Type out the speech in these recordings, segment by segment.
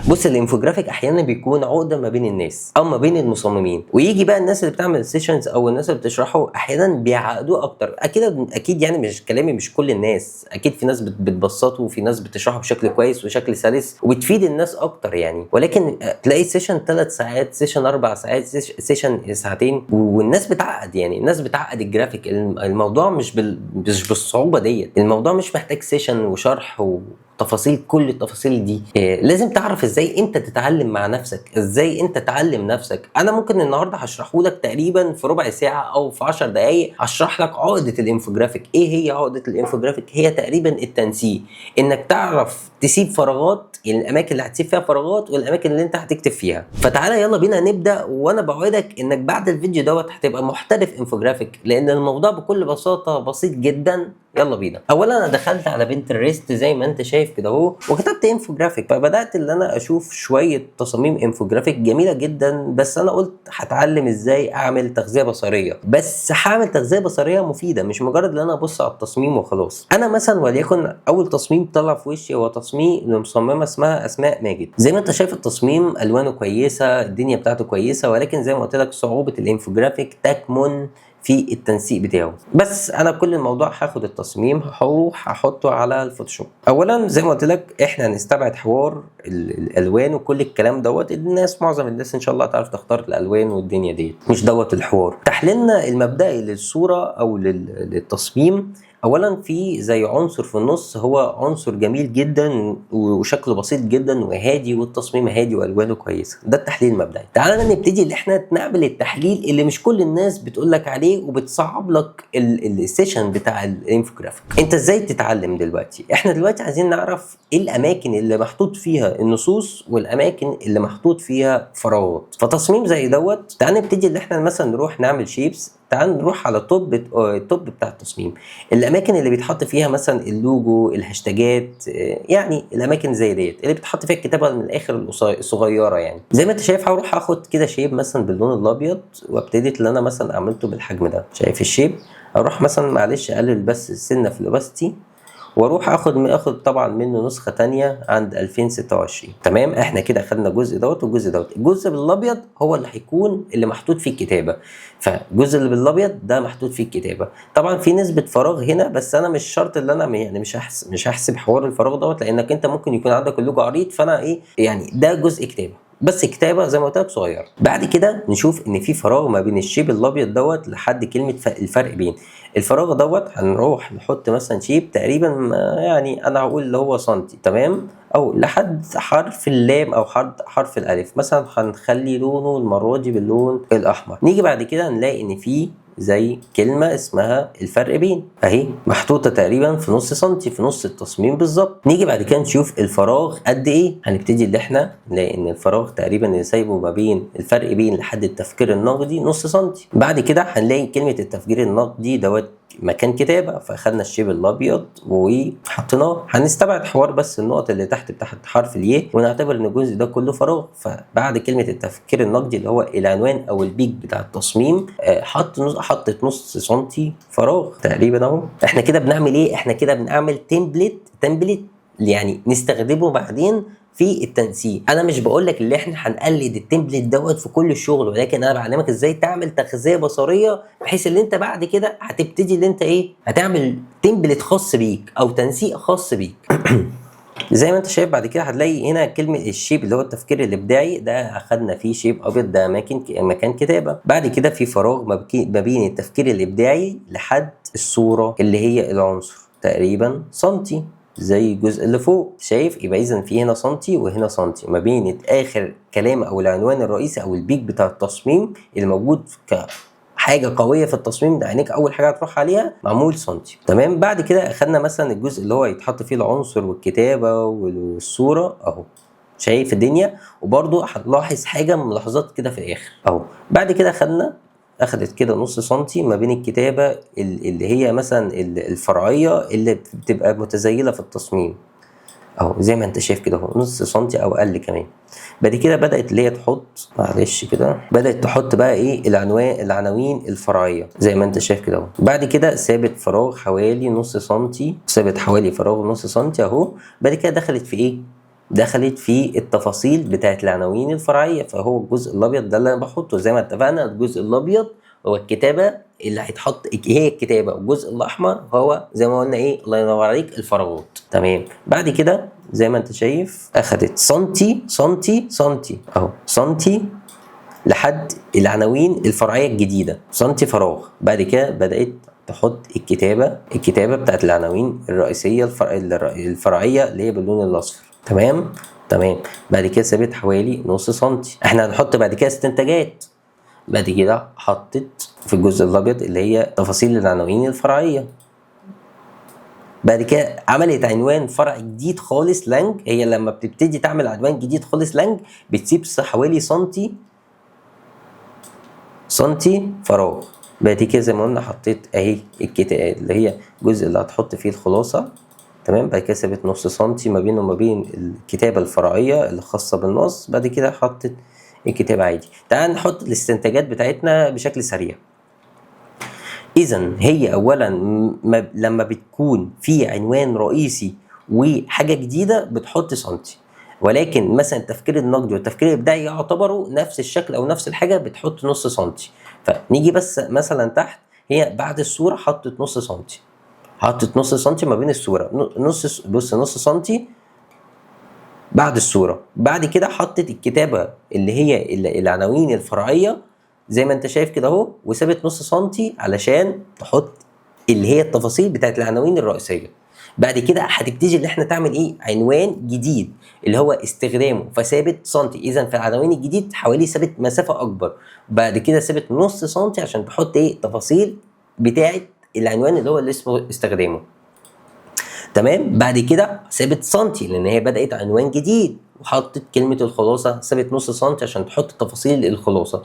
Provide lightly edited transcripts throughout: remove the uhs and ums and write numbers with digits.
بص الانفوجرافيك احيانا بيكون عقده ما بين الناس او ما بين المصممين، ويجي بقى الناس اللي بتعمل سيشنز او الناس اللي بتشرحه احيانا بيعقدوه اكتر. اكيد يعني مش كلامي مش كل الناس، اكيد في ناس بتبسطه وفي ناس بتشرحه بشكل كويس وشكل سلس وبتفيد الناس اكتر يعني. ولكن تلاقي سيشن 3 ساعات، سيشن 4 ساعات، سيشن ساعتين، والناس بتعقد. يعني الناس بتعقد الجرافيك. الموضوع مش بالصعوبه ديت. الموضوع مش محتاج سيشن وشرح تفاصيل، كل التفاصيل دي لازم تعرف ازاي انت تتعلم مع نفسك، ازاي انت تعلم نفسك. انا ممكن النهارده هشرحه لك تقريبا في ربع ساعه او في 10 دقائق، هشرح لك عقده الانفوجرافيك. ايه هي عقده الانفوجرافيك؟ هي تقريبا التنسيق، انك تعرف تسيب فراغات، الاماكن اللي هتسيب فيها فراغات والاماكن اللي انت هتكتب فيها. فتعالى يلا بينا نبدا، وانا بوعدك انك بعد الفيديو دوت هتبقى محترف انفوجرافيك، لان الموضوع بكل بساطه بسيط جدا. يلا بينا. اولا انا دخلت على بنترست زي ما انت شايف كده اهو، وكتبت انفوجرافيك، فبدات ان انا اشوف شويه تصاميم انفوجرافيك جميله جدا. بس انا قلت هتعلم ازاي اعمل تغذيه بصريه، بس هعمل تغذيه بصريه مفيده، مش مجرد ان انا ابص على التصميم وخلاص. انا مثلا وليكن اول تصميم طلع في وشي هو تصميم لمصممه اسمها اسماء ماجد. زي ما انت شايف التصميم الوانه كويسه، الدنيا بتاعته كويسه، ولكن زي ما قلت لك صعوبه الانفوجرافيك تكمن في التنسيق بتاعه. بس انا كل الموضوع هاخد التصميم هروح احطه على الفوتوشوب. اولا زي ما قلت لك احنا هنستبعد حوار الالوان وكل الكلام دوت. الناس معظم الناس ان شاء الله تعرف تختار الالوان والدنيا ديت، مش دوت الحوار. تحليلنا المبدئي للصوره او للتصميم، اولا في زي عنصر في النص، هو عنصر جميل جدا وشكله بسيط جدا وهادي، والتصميم هادي والوانه كويسه. ده التحليل المبدئي. تعالى نبتدي ان احنا نعمل التحليل اللي مش كل الناس بتقول لك عليه وبتصعب لك السيشن بتاع الانفوجرافيك. انت ازاي تتعلم دلوقتي؟ احنا دلوقتي عايزين نعرف ايه الاماكن اللي محطوط فيها النصوص والاماكن اللي محطوط فيها فراغات. فتصميم زي دوت، تعالى نبتدي ان احنا مثلا نروح نعمل شيبس. تعال نروح على التوب بتاع التصميم، الاماكن اللي بيتحط فيها مثلا اللوجو، الهاشتاجات، يعني الاماكن زي ديت اللي بتحط فيها الكتابه من الاخر الصغيره. يعني زي ما انت شايف هروح اخد كده شيب مثلا باللون الابيض، وابتدي اللي انا مثلا عملته بالحجم ده. شايف الشيب؟ اروح مثلا معلش اقلل بس السنه في الاوباسيتي، واروح اخد طبعا منه نسخه تانية عند 2026. تمام، احنا كده خدنا الجزء دوت والجزء دوت. الجزء بالابيض هو اللي هيكون اللي محطوط فيه الكتابه، فالجزء اللي بالابيض ده محطوط فيه الكتابه. طبعا في نسبه فراغ هنا، بس انا مش شرط ان انا يعني مش هحسب حوار الفراغ دوت، لانك انت ممكن يكون عندك اللوجو عريض، فانا ايه يعني ده جزء كتابه، بس كتابه زي ما قلت لك صغيره. بعد كده نشوف ان في فراغ ما بين الشيب الابيض دوت لحد كلمه الفرق بين الفراغ دوت. هنروح نحط مثلا شيب تقريبا يعني انا هقول اللي هو سنتي، تمام، او لحد حرف اللام او حرف الالف مثلا. هنخلي لونه المره دي باللون الاحمر. نيجي بعد كده نلاقي ان في زي كلمة اسمها الفرق بين، اهي محطوطة تقريبا في نص سنتي، في نص التصميم بالظبط. نيجي بعد كده نشوف الفراغ قد ايه. هنبتدي اللي احنا نلاقي ان الفراغ تقريبا اللي سايبه ما بين الفرق بين لحد التفكير النقدي نص سنتي. بعد كده هنلاقي كلمة التفكير النقدي دوت مكان كتابة، فاخدنا الشيب الابيض وحطيناه. هنستبعد حوار بس النقط اللي تحت حرف الياء، ونعتبر ان الجزء ده كله فراغ. فبعد كلمة التفكير النقدي اللي هو العنوان او البيك بتاع التصميم، حطت نص سنتي فراغ تقريبا اهو. احنا كده بنعمل ايه؟ احنا كده بنعمل تمبلت يعني نستخدمه بعدين في التنسيق. انا مش بقول لك اللي احنا هنقلد التمبلت دوت في كل الشغل، ولكن انا بعلمك ازاي تعمل تغذيه بصريه، بحيث ان انت بعد كده هتبتدي ان انت ايه، هتعمل تمبلت خاص بيك او تنسيق خاص بيك. زي ما انت شايف بعد كده هتلاقي هنا كلمه الشيب اللي هو التفكير الابداعي، ده اخدنا فيه شيب ابيض، ده مكان كتابه. بعد كده في فراغ ما بين التفكير الابداعي لحد الصوره اللي هي العنصر تقريبا سنتي زي الجزء اللي فوق. شايف؟ يبقى اذا في هنا سنتي وهنا سنتي ما بين اخر كلام او العنوان الرئيسي او البيك بتاع التصميم اللي موجود حاجه قويه في التصميم ده، عينيك اول حاجه هتروح عليها معمول سنتي. تمام. بعد كده اخدنا مثلا الجزء اللي هو يتحط فيه العنصر والكتابه والصوره اهو. شايف الدنيا؟ وبرده هتلاحظ حاجه من ملاحظات كده في الاخر اهو. بعد كده اخدت كده نص سنتي ما بين الكتابه اللي هي مثلا الفرعيه اللي بتبقى متزايله في التصميم اهو، زي ما انت شايف كده اهو، نص سنتي او اقل كمان. بعد كده بدات اللي هي تحط، معلش كده، بدات تحط بقى ايه العناوين الفرعيه زي ما انت شايف كده اهو. بعد كده سابت فراغ حوالي نص سنتي، سابت حوالي فراغ نص سنتي اهو. بعد كده دخلت في ايه، دخلت في التفاصيل بتاعت العناوين الفرعيه. فهو الجزء الابيض ده اللي انا بحطه زي ما اتفقنا. الجزء الابيض هو الكتابه اللي هيتحط، هي الكتابه. والجزء الاحمر هو زي ما قلنا ايه، الله ينور عليك، الفراغات. تمام. بعد كده زي ما انت شايف اخدت سنتي سنتي سنتي اهو، سنتي لحد العناوين الفرعيه الجديده، سنتي فراغ. بعد كده بدات تحط الكتابه بتاعت العناوين الرئيسيه الفرعيه اللي هي باللون الاصفر. تمام. بعد كده سابت حوالي نص سنتي. احنا هنحط بعد كده استنتاجات. بعد كده حطت في الجزء الابيض اللي هي تفاصيل العناوين الفرعيه. بعد كده عملت عنوان فرع جديد خالص لانج. هي لما بتبتدي تعمل عنوان جديد خالص لانج بتسيب حوالي سنتي فراغ. بعد كده زي ما قلنا حطيت اهي الكتاب اللي هي الجزء اللي هتحط فيه الخلاصه. تمام. بعد كده سابت نص سنتي ما بينه وما بين الكتابه الفرعيه اللي خاصه بالنص. بعد كده حطت الكتابه عادي. تعال نحط الاستنتاجات بتاعتنا بشكل سريع. اذا هي اولا لما بتكون في عنوان رئيسي وحاجه جديده بتحط سنتي، ولكن مثلا التفكير النقدي والتفكير الابداعي يعتبروا نفس الشكل او نفس الحاجه بتحط نص سنتي. فنيجي بس مثلا تحت، هي بعد الصوره حطت نص سنتي، حطت نص سنتي ما بين الصوره، نص سنتي بعد الصوره. بعد كده حطت الكتابه اللي هي العناوين الفرعيه زي ما انت شايف كده اهو، وسابت نص سنتي علشان تحط اللي هي التفاصيل بتاعت العناوين الرئيسيه. بعد كده هتبتدي ان احنا تعمل ايه، عنوان جديد اللي هو استخدامه، فثابت سنتي. اذا في العناوين الجديد حوالي ثابت مسافه اكبر. بعد كده ثابت نص سنتي عشان تحط ايه، تفاصيل بتاعت العنوان اللي اسمه استخدامه. تمام. بعد كده ثابت سنتي لان هي بدات عنوان جديد، وحطت كلمه الخلاصه ثابت نص سنتي عشان تحط تفاصيل الخلاصه.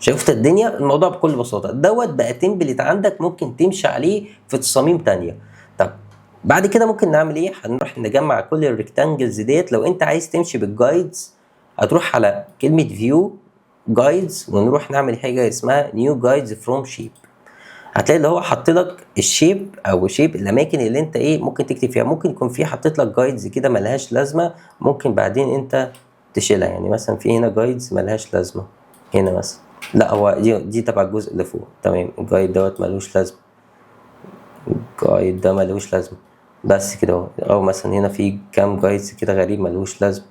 شفت الدنيا، الموضوع بكل بساطه دوت بقى تمبلت عندك ممكن تمشي عليه في تصاميم تانية. طب بعد كده ممكن نعمل ايه، هنروح نجمع كل الريكتانجلز ديت. لو انت عايز تمشي بالجايدز هتروح على كلمه فيو جايدز ونروح نعمل حاجه اسمها نيو جايدز فروم شيب. هتلاقي اللي هو حاطط لك الشيب او شيب الاماكن اللي انت ايه ممكن تكتب فيها. ممكن يكون في حاطط لك جايدز كده ملهاش لازمه، ممكن بعدين انت تشيلها. يعني مثلا في هنا جايدز ملهاش لازمه هنا مثلا، لا هو دي تبع الجزء اللي فوق. تمام. الجايد دوت ملوش لازمه، الجايد ده ملوش لازمه بس كده اهو. او مثلا هنا في كام جايدز كده غريب ملوش لازمه.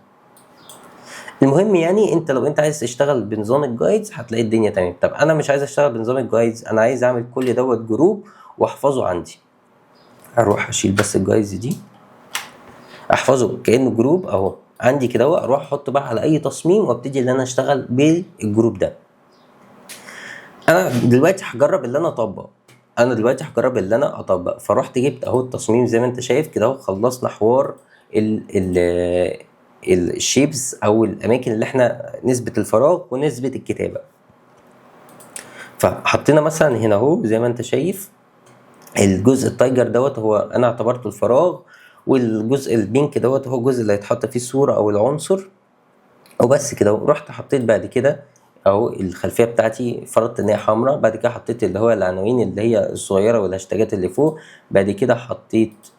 المهم يعني انت لو انت عايز تشتغل بنظام الجايدز هتلاقي الدنيا تمام. طب انا مش عايز اشتغل بنظام الجايدز، انا عايز اعمل كل دوت جروب واحفظه عندي. اروح اشيل بس الجايدز دي، احفظه كانه جروب اهو عندي كده اهو. اروح احطه بقى على اي تصميم وابتدي ان انا اشتغل بالجروب ده. انا دلوقتي هجرب اللي انا اطبق. فرحت جبت اهو التصميم زي ما انت شايف كده اهو. خلصنا حوار الشيبس او الاماكن اللي احنا نسبة الفراغ ونسبة الكتابة. فحطينا مثلا هنا اهو زي ما انت شايف الجزء التايجر دوت هو انا اعتبرته الفراغ، والجزء البينك دوت هو الجزء اللي هيتحط فيه الصورة او العنصر وبس كده. ورحت حطيت بعد كده اهو الخلفيه بتاعتي، فرضت ان هي حمراء. بعد كده حطيت اللي هو العناوين اللي هي الصغيره والهاشتاجات اللي فوق. بعد كده حطيت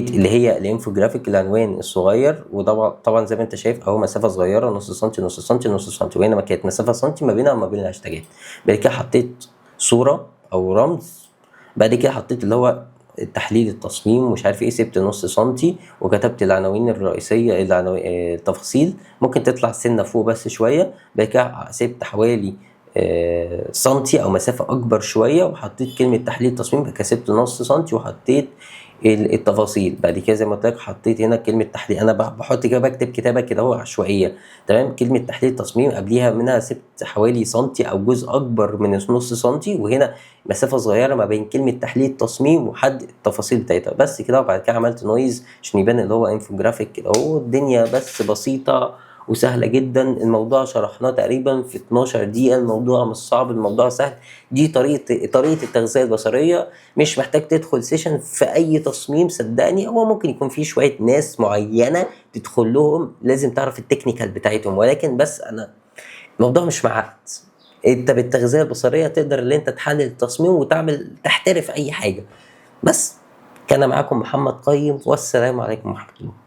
اللي هي الانفوجرافيك العنوان الصغير. وطبعا زي ما انت شايف اهو مسافه صغيره نص سنتي نص سنتي نص سنتي، وهنا ما كانت مسافه سنتي ما بينها وما بين الهاشتاجات. بعد كده حطيت صوره او رمز. بعد كده حطيت اللي هو التحليل التصميم ومش عارف ايه، سبت نص سنتي وكتبت العناوين الرئيسيه التفاصيل ممكن تطلع سنه فوق بس شويه. بعد كده سبت حوالي سنتي او مسافه اكبر شويه وحطيت كلمه تحليل تصميم. كسبت نص سنتي وحطيت التفاصيل. بعد كده زي ما قلت لك حطيت هنا كلمه تحليل. انا بحط كده بكتب كتابه كده هو عشوائيه. تمام. كلمه تحليل تصميم قبليها منها سبت حوالي سنتي او جزء اكبر من نص سنتي، وهنا مسافه صغيره ما بين كلمه تحليل تصميم وحد التفاصيل بتاعتها بس كده. وبعد كده عملت نويز عشان يبان اللي هو انفوجرافيك كده اهو. الدنيا بس بسيطه وسهله جدا. الموضوع شرحناه تقريبا في 12 دقيقه. الموضوع مش صعب، الموضوع سهل. دي طريقه التغذيه البصريه. مش محتاج تدخل سيشن في اي تصميم صدقني. هو ممكن يكون في شويه ناس معينه تدخل لهم لازم تعرف التكنيكال بتاعتهم، ولكن بس انا الموضوع مش معقد. انت بالتغذيه البصريه تقدر ان انت تحلل التصميم وتعمل تحترف اي حاجه بس. كان معاكم محمد قيم، والسلام عليكم ورحمه الله.